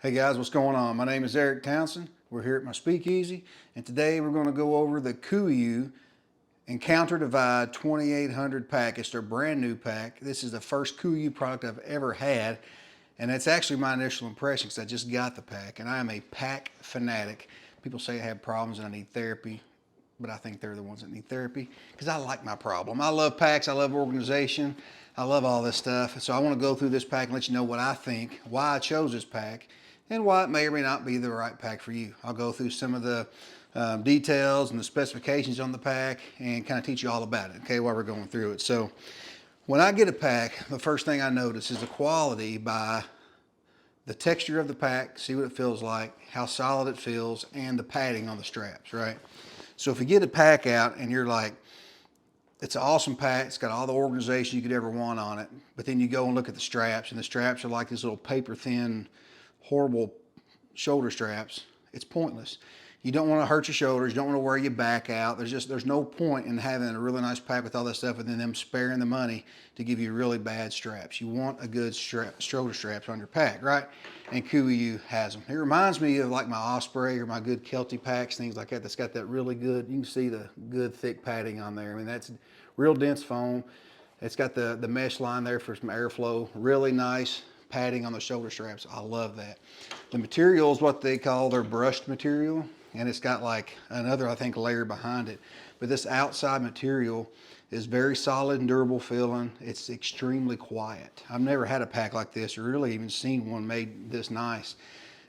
Hey guys, what's going on? My name is Eric Townsend. We're here at my speakeasy, and today we're going to go over the Kuiu Encounter Divide 2800 pack. It's their brand new pack. This is the first Kuiu product I've ever had, and it's actually my initial impression because I just got the pack, and I am a pack fanatic. People say I have problems and I need therapy, but I think they're the ones that need therapy because I like my problem. I love packs, I love organization, I love all this stuff. So I want to go through this pack and let you know what I think, why I chose this pack, and why it may or may not be the right pack for you. I'll go through some of the details and the specifications on the pack and kind of teach you all about it, okay, while we're going through it. So when I get a pack, the first thing I notice is the quality by the texture of the pack, see what it feels like, how solid it feels, and the padding on the straps, right? So if you get a pack out and you're like, it's an awesome pack, it's got all the organization you could ever want on it, but then you go and look at the straps, and the straps are like these little paper thin, horrible shoulder straps, it's pointless. You don't want to hurt your shoulders, you don't want to wear your back out. There's no point in having a really nice pack with all that stuff and then them sparing the money to give you really bad straps. You want a good shoulder straps on your pack, right? And Kuiu has them. It reminds me of like my Osprey or my good Kelty packs, things like that. That's got that really good, you can see the good thick padding on there. I mean, that's real dense foam. It's got the mesh line there for some airflow. Really nice padding on the shoulder straps. I love that. The material is what they call their brushed material, and it's got like another, I think, layer behind it. But this outside material is very solid and durable feeling. It's extremely quiet. I've never had a pack like this, or really even seen one made this nice.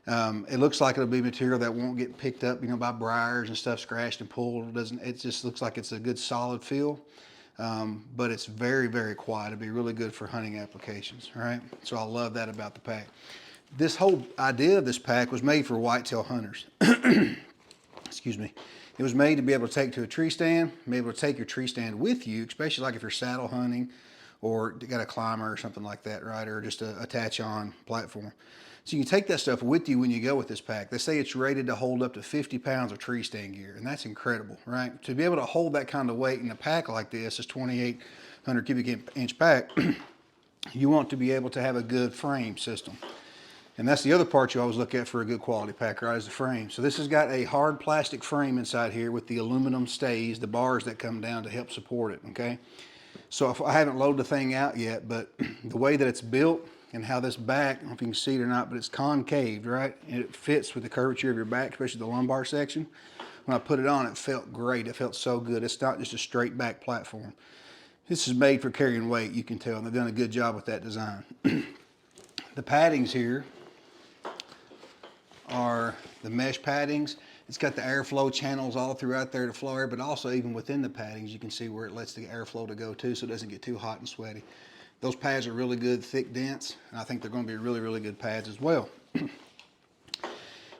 It looks like it'll be material that won't get picked up, by briars and stuff, scratched and pulled. It just looks like it's a good solid feel. But it's very, very quiet. It'd be really good for hunting applications, right? So I love that about the pack. This whole idea of this pack was made for whitetail hunters. Excuse me. It was made to be able to take to a tree stand, be able to take your tree stand with you, especially like if you're saddle hunting or you got a climber or something like that, right? Or just a attach-on platform. So you can take that stuff with you when you go with this pack. They say it's rated to hold up to 50 pounds of tree stand gear, and that's incredible, right? To be able to hold that kind of weight in a pack like this 2,800 cubic inch pack, you want to be able to have a good frame system. And that's the other part you always look at for a good quality pack, right, is the frame. So this has got a hard plastic frame inside here with the aluminum stays, the bars that come down to help support it, okay? So if I haven't loaded the thing out yet, but the way that it's built and how this back, I don't know if you can see it or not, but it's concaved, right? And it fits with the curvature of your back, especially the lumbar section. When I put it on, it felt great. It felt so good. It's not just a straight back platform. This is made for carrying weight, you can tell, and they've done a good job with that design. The paddings here are the mesh paddings. It's got the airflow channels all throughout there to flow air, but also even within the paddings, you can see where it lets the airflow to go too, so it doesn't get too hot and sweaty. Those pads are really good, thick, dense, and I think they're going to be really, really good pads as well.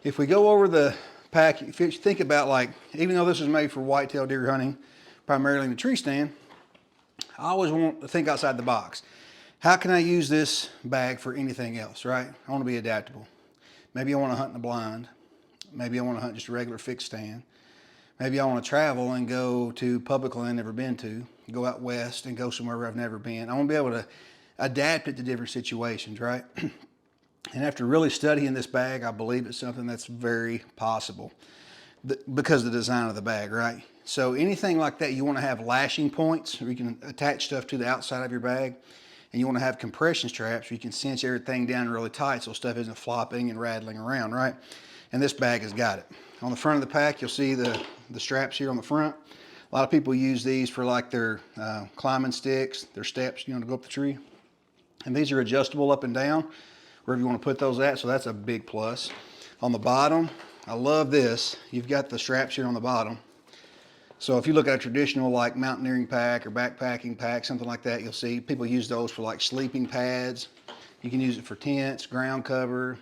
If we go over the pack, if you think about, like, even though this is made for whitetail deer hunting, primarily in the tree stand, I always want to think outside the box. How can I use this bag for anything else, right? I want to be adaptable. Maybe I want to hunt in the blind. Maybe I want to hunt just a regular fixed stand. Maybe I want to travel and go to public land I've never been to, go out west and go somewhere where I've never been. I want to be able to adapt it to different situations, right? And after really studying this bag, I believe it's something that's very possible because of the design of the bag, right? So anything like that, you want to have lashing points where you can attach stuff to the outside of your bag. And you want to have compression straps where you can cinch everything down really tight so stuff isn't flopping and rattling around, right? And this bag has got it. On the front of the pack, you'll see the straps here on the front. A lot of people use these for like their climbing sticks, their steps, to go up the tree. And these are adjustable up and down, wherever you want to put those at, so that's a big plus. On the bottom, I love this. You've got the straps here on the bottom. So if you look at a traditional like mountaineering pack or backpacking pack, something like that, you'll see people use those for like sleeping pads. You can use it for tents, ground cover.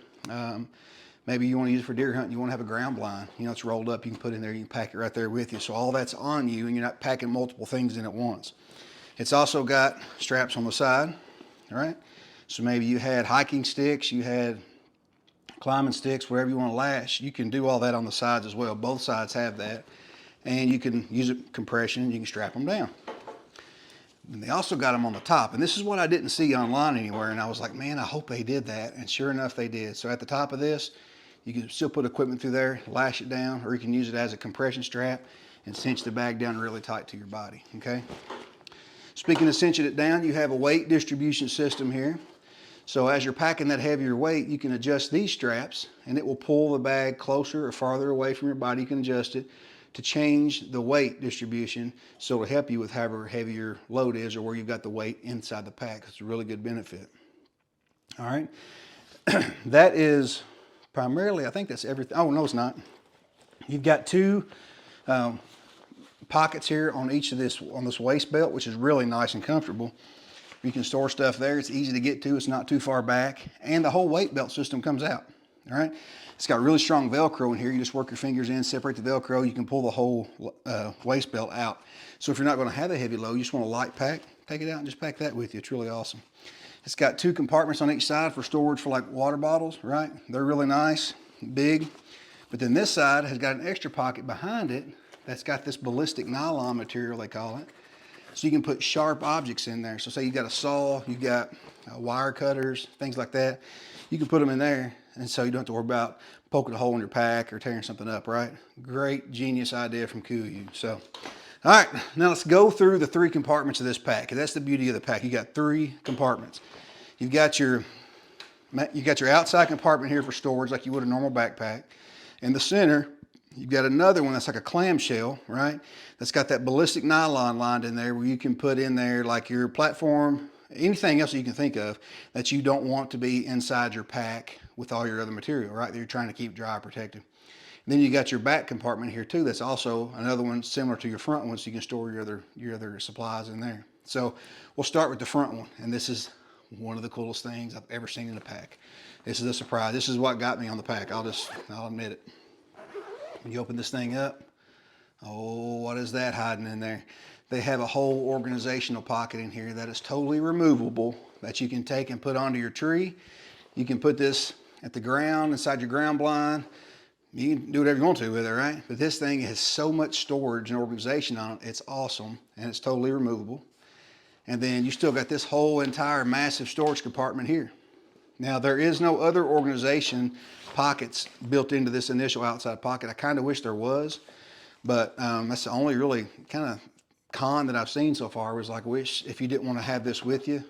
Maybe you want to use it for deer hunting. You want to have a ground blind. It's rolled up. You can put it in there. You can pack it right there with you. So all that's on you, and you're not packing multiple things in at once. It's also got straps on the side, all right? So maybe you had hiking sticks, you had climbing sticks, wherever you want to lash. You can do all that on the sides as well. Both sides have that. And you can use it compression, and you can strap them down. And they also got them on the top. And this is what I didn't see online anywhere. And I was like, man, I hope they did that. And sure enough, they did. So at the top of this, you can still put equipment through there, lash it down, or you can use it as a compression strap and cinch the bag down really tight to your body, okay? Speaking of cinching it down, you have a weight distribution system here. So as you're packing that heavier weight, you can adjust these straps and it will pull the bag closer or farther away from your body. You can adjust it to change the weight distribution, so it'll help you with however heavy your load is or where you've got the weight inside the pack. It's a really good benefit. All right, that is primarily, I think that's everything. Oh, no, it's not. You've got two pockets here on each of this, on this waist belt, which is really nice and comfortable. You can store stuff there. It's easy to get to. It's not too far back. And the whole weight belt system comes out. All right. It's got really strong Velcro in here. You just work your fingers in, separate the Velcro. You can pull the whole waist belt out. So if you're not going to have a heavy load, you just want a light pack, take it out and just pack that with you. It's really awesome. It's got two compartments on each side for storage for like water bottles, right? They're really nice, big. But then this side has got an extra pocket behind it that's got this ballistic nylon material, they call it. So you can put sharp objects in there. So say you got a saw, you got wire cutters, things like that. You can put them in there, and so you don't have to worry about poking a hole in your pack or tearing something up, right? Great, genius idea from Kuiu. So, all right, now let's go through the three compartments of this pack. And that's the beauty of the pack. You got three compartments. You've got your outside compartment here for storage like you would a normal backpack. In the center, you've got another one that's like a clamshell, right? That's got that ballistic nylon lined in there where you can put in there like your platform, anything else you can think of that you don't want to be inside your pack with all your other material, right? That you're trying to keep dry, protected. And then you got your back compartment here too. That's also another one similar to your front one, so you can store your other supplies in there. So we'll start with the front one, and this is one of the coolest things I've ever seen in a pack. This is a surprise. This is what got me on the pack. I'll admit it. When you open this thing up, oh, what is that hiding in there? They have a whole organizational pocket in here that is totally removable that you can take and put onto your tree. You can put this at the ground, inside your ground blind. You can do whatever you want to with it, right? But this thing has so much storage and organization on it. It's awesome, and it's totally removable. And then you still got this whole entire massive storage compartment here. Now, there is no other organization pockets built into this initial outside pocket. I kind of wish there was, but that's the only really kind of con that I've seen so far. Was like, wish if you didn't want to have this with you,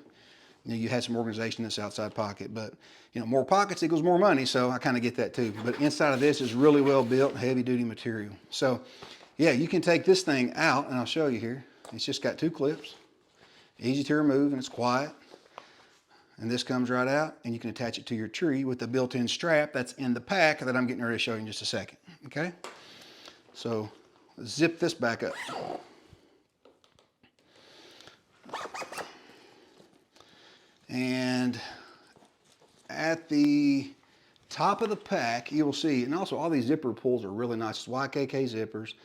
you had some organization in this outside pocket. But more pockets equals more money, so I kind of get that too. But inside of this is really well built, heavy duty material. So yeah, you can take this thing out, and I'll show you here. It's just got two clips, easy to remove, and it's quiet. And this comes right out, and you can attach it to your tree with the built-in strap that's in the pack that I'm getting ready to show you in just a second, okay? So zip this back up. And at the top of the pack, you will see, and also all these zipper pulls are really nice. It's YKK zippers,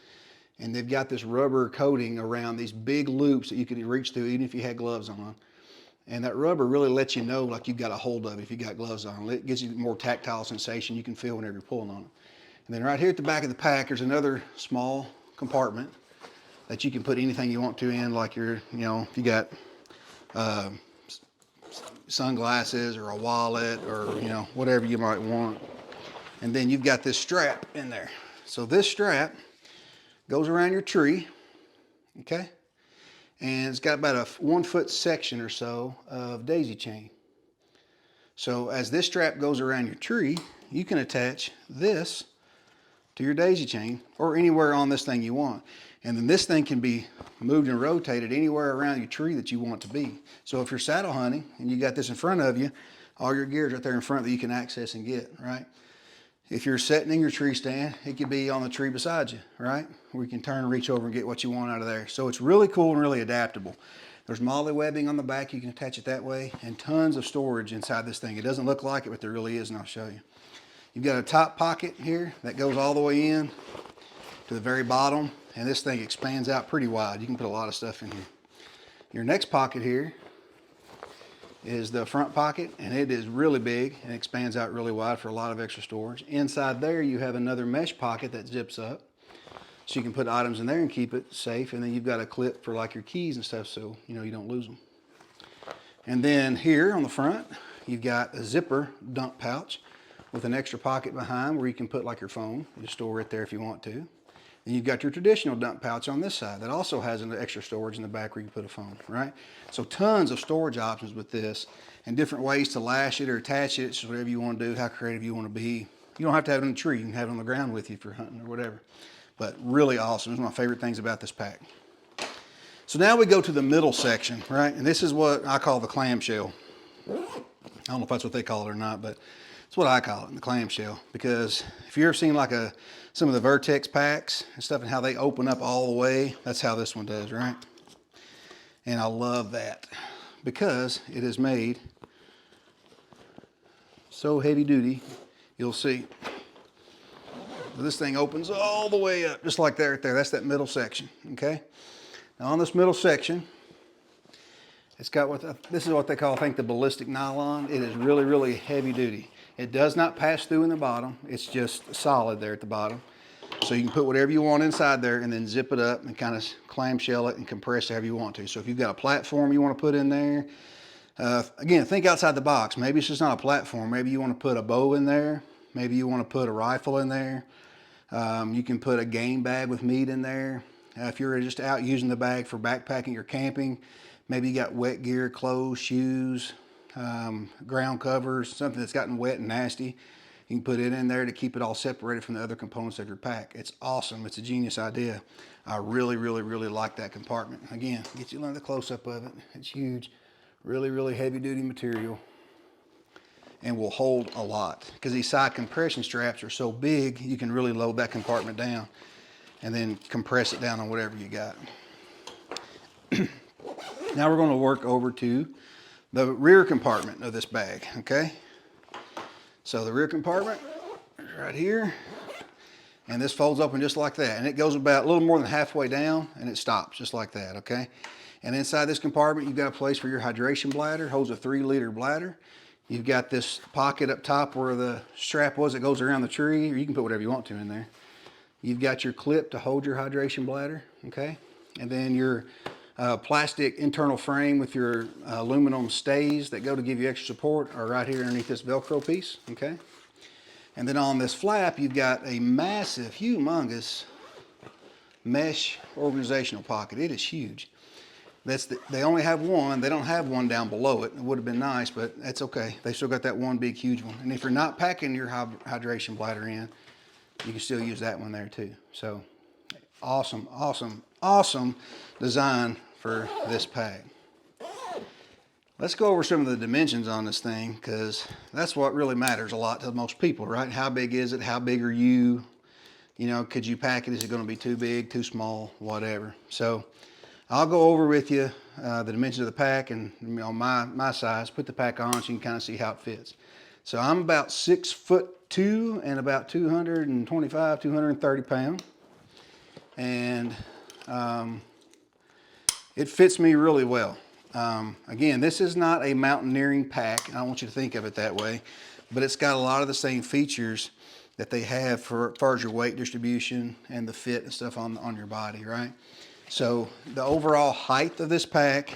and they've got this rubber coating around these big loops that you can reach through even if you had gloves on. And that rubber really lets you know like you've got a hold of it if you got gloves on. It gives you more tactile sensation you can feel whenever you're pulling on it. And then right here at the back of the pack, there's another small compartment that you can put anything you want to in, like your, if you got sunglasses or a wallet or, whatever you might want. And then you've got this strap in there. So this strap goes around your tree, okay? And it's got about a 1 foot section or so of daisy chain. So as this strap goes around your tree, you can attach this to your daisy chain or anywhere on this thing you want. And then this thing can be moved and rotated anywhere around your tree that you want it to be. So if you're saddle hunting and you got this in front of you, all your gear's right there in front that you can access and get, right? If you're sitting in your tree stand, it could be on the tree beside you, right? Where you can turn and reach over and get what you want out of there. So it's really cool and really adaptable. There's molly webbing on the back. You can attach it that way, and tons of storage inside this thing. It doesn't look like it, but there really is, and I'll show you. You've got a top pocket here that goes all the way in to the very bottom, and this thing expands out pretty wide. You can put a lot of stuff in here. Your next pocket here is the front pocket, and it is really big and expands out really wide for a lot of extra storage. Inside there you have another mesh pocket that zips up. So you can put items in there and keep it safe. And then you've got a clip for like your keys and stuff, so you know you don't lose them. And then here on the front, you've got a zipper dump pouch with an extra pocket behind where you can put like your phone. You just store it there if you want to. And you've got your traditional dump pouch on this side that also has an extra storage in the back where you can put a phone, right? So tons of storage options with this and different ways to lash it or attach it. It's just whatever you want to do, how creative you want to be. You don't have to have it in a tree. You can have it on the ground with you if you're hunting or whatever. But really awesome. It's one of my favorite things about this pack. So now we go to the middle section, right? And this is what I call the clamshell. I don't know if that's what they call it or not, but it's what I call it, the clamshell. Because if you've ever seen like some of the Vertex packs and stuff and how they open up all the way, that's how this one does, right? And I love that because it is made so heavy duty, you'll see. This thing opens all the way up, just like that right there. That's that middle section, okay? Now on this middle section, it's got this is what they call, I think, the ballistic nylon. It is really, really heavy duty. It does not pass through in the bottom. It's just solid there at the bottom. So you can put whatever you want inside there and then zip it up and kind of clamshell it and compress it however you want to. So if you've got a platform you want to put in there, again, think outside the box. Maybe it's just not a platform. Maybe you want to put a bow in there. Maybe you want to put a rifle in there. You can put a game bag with meat in there. If you're just out using the bag for backpacking or camping, maybe you got wet gear, clothes, shoes, ground covers, something that's gotten wet and nasty. You can put it in there to keep it all separated from the other components of your pack. It's awesome. It's a genius idea. I really, really, really like that compartment. Again, get you another close-up of it. It's huge. Really, really heavy-duty material. And will hold a lot because these side compression straps are so big you can really load that compartment down and then compress it down on whatever you got. Now we're going to work over to the rear compartment of this bag, okay? So the rear compartment is right here, and this folds open just like that, and it goes about a little more than halfway down and it stops just like that, okay? And inside this compartment you've got a place for your hydration bladder. Holds a 3-liter bladder. You've got this pocket up top where the strap was that goes around the tree, or you can put whatever you want to in there. You've got your clip to hold your hydration bladder, okay? And then your plastic internal frame with your aluminum stays that go to give you extra support are right here underneath this Velcro piece, okay? And then on this flap, you've got a massive, humongous mesh organizational pocket. It is huge. They only have one. They don't have one down below it. It would have been nice, but that's okay. They still got that one big, huge one. And if you're not packing your hydration bladder in, you can still use that one there too. So awesome, awesome, awesome design for this pack. Let's go over some of the dimensions on this thing because that's what really matters a lot to most people, right? How big is it? How big are you? You know, could you pack it? Is it going to be too big, too small, whatever? So I'll go over with you the dimensions of the pack and on my size, put the pack on so you can kind of see how it fits. So I'm about 6'2" and about 225, 230 pounds. And it fits me really well. Again, this is not a mountaineering pack. I don't want you to think of it that way, but it's got a lot of the same features that they have for as far as your weight distribution and the fit and stuff on your body, right? So the overall height of this pack,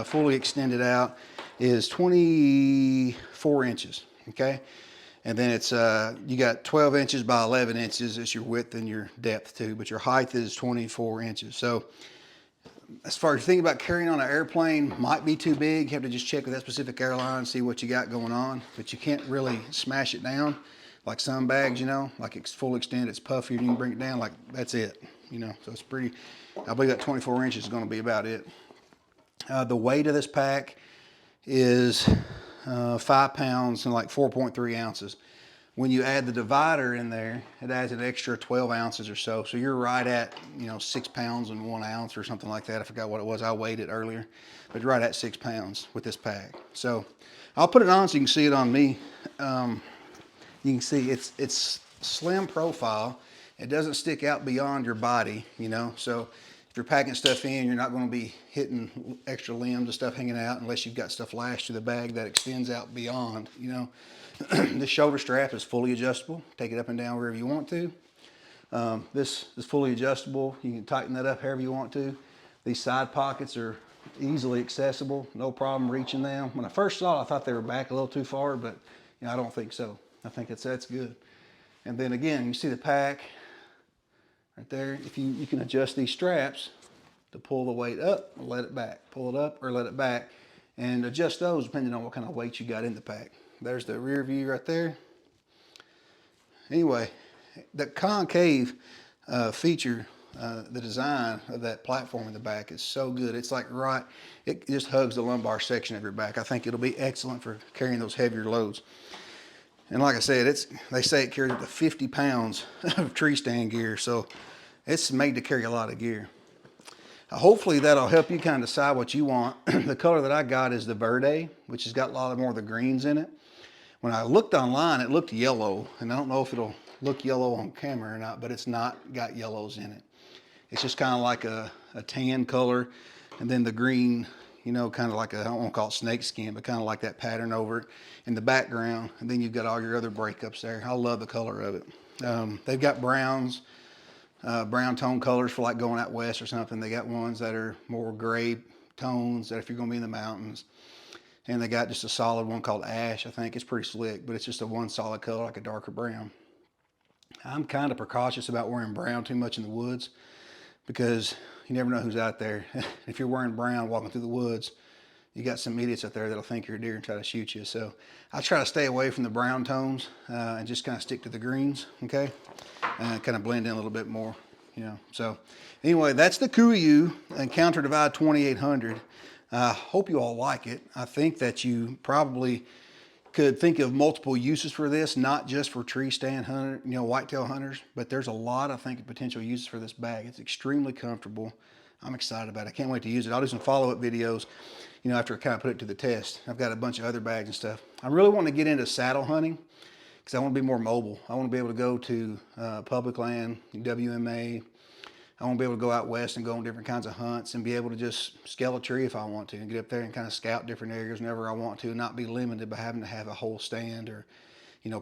fully extended out, is 24 inches, okay? And then it's, you got 12 inches by 11 inches is your width and your depth too, but your height is 24 inches. So as far as thinking about carrying on an airplane, might be too big. You have to just check with that specific airline, see what you got going on, but you can't really smash it down like some bags, you know, like it's full extent, it's puffier, you can bring it down, like that's it, you know, so it's pretty, I believe that 24 inches is going to be about it. The weight of this pack is 5 pounds and like 4.3 ounces. When you add the divider in there, it adds an extra 12 ounces or so. So you're right at, 6 pounds and 1 ounce or something like that. I forgot what it was. I weighed it earlier, but right at 6 pounds with this pack. So I'll put it on so you can see it on me. You can see it's slim profile. It doesn't stick out beyond your body, so if you're packing stuff in, you're not going to be hitting extra limbs and stuff hanging out unless you've got stuff lashed to the bag that extends out beyond, This shoulder strap is fully adjustable. Take it up and down wherever you want to. This is fully adjustable. You can tighten that up however you want to. These side pockets are easily accessible, no problem reaching them. When I first saw it, I thought they were back a little too far, but I don't think so. I think that's good. And then again, you see the pack right there. If you can adjust these straps to pull the weight up or let it back. Pull it up or let it back, and adjust those depending on what kind of weight you got in the pack. There's the rear view right there. Anyway, the concave feature, the design of that platform in the back is so good. It's like it just hugs the lumbar section of your back. I think it'll be excellent for carrying those heavier loads. And like I said, they say it carries up to 50 pounds of tree stand gear, so it's made to carry a lot of gear. Hopefully that'll help you kind of decide what you want. The color that I got is the Verde, which has got a lot more of the greens in it. When I looked online, it looked yellow, and I don't know if it'll look yellow on camera or not, but it's not got yellows in it. It's just kind of like a tan color, and then the green, kind of like I don't want to call it snake skin, but kind of like that pattern over it in the background. And then you've got all your other breakups there. I love the color of it. They've got browns, brown tone colors for like going out west or something. They got ones that are more gray tones that if you're going to be in the mountains. And they got just a solid one called ash. I think it's pretty slick, but it's just a one solid color, like a darker brown. I'm kind of precautious about wearing brown too much in the woods because you never know who's out there. If you're wearing brown walking through the woods, you got some idiots out there that'll think you're a deer and try to shoot you. So I try to stay away from the brown tones and just kind of stick to the greens, okay? And kind of blend in a little bit more, So anyway, that's the Kuiu Encounter Divide 2800. I hope you all like it. I think that you probably could think of multiple uses for this, not just for tree stand hunter, whitetail hunters, but there's a lot, I think, of potential uses for this bag. It's extremely comfortable. I'm excited about it. I can't wait to use it. I'll do some follow-up videos, after I kind of put it to the test. I've got a bunch of other bags and stuff. I really want to get into saddle hunting because I want to be more mobile. I want to be able to go to public land, WMA. I want to be able to go out west and go on different kinds of hunts and be able to just scale a tree if I want to and get up there and kind of scout different areas whenever I want to, and not be limited by having to have a whole stand or,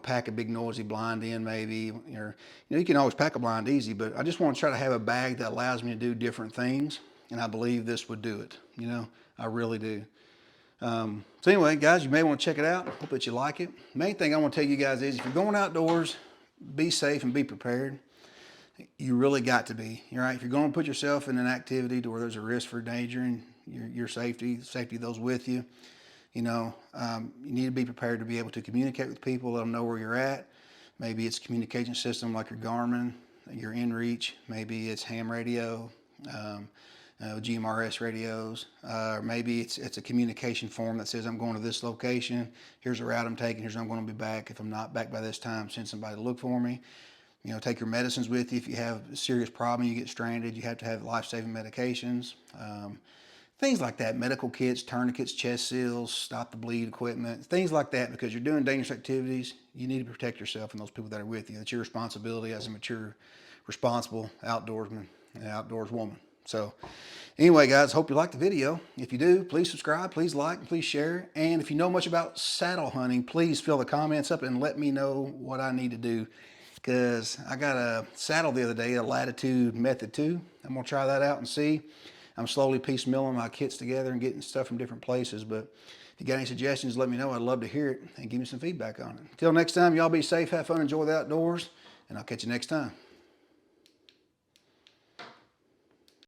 pack a big noisy blind in maybe. Or, you can always pack a blind easy, but I just want to try to have a bag that allows me to do different things, and I believe this would do it. I really do. So anyway, guys, you may want to check it out. Hope that you like it. Main thing I want to tell you guys is if you're going outdoors, be safe and be prepared. You really got to be, right? If you're going to put yourself in an activity to where there's a risk for danger and your safety, the safety of those with you, you need to be prepared to be able to communicate with people, let them know where you're at. Maybe it's a communication system like your Garmin, your inReach. Maybe it's ham radio, GMRS radios. Or maybe it's a communication form that says I'm going to this location. Here's the route I'm taking. Here's when I'm going to be back. If I'm not back by this time, send somebody to look for me. Take your medicines with you. If you have a serious problem, you get stranded, you have to have life-saving medications. Things like that, medical kits, tourniquets, chest seals, stop the bleed equipment, things like that, because you're doing dangerous activities. You need to protect yourself and those people that are with you. It's your responsibility as a mature, responsible outdoorsman and outdoors woman. So anyway, guys, hope you liked the video. If you do, please subscribe, please like, and please share. And if you know much about saddle hunting, please fill the comments up and let me know what I need to do. Because I got a saddle the other day, a Latitude Method 2. I'm going to try that out and see. I'm slowly piecemealing my kits together and getting stuff from different places. But if you got any suggestions, let me know. I'd love to hear it and give me some feedback on it. Until next time, y'all be safe, have fun, enjoy the outdoors, and I'll catch you next time.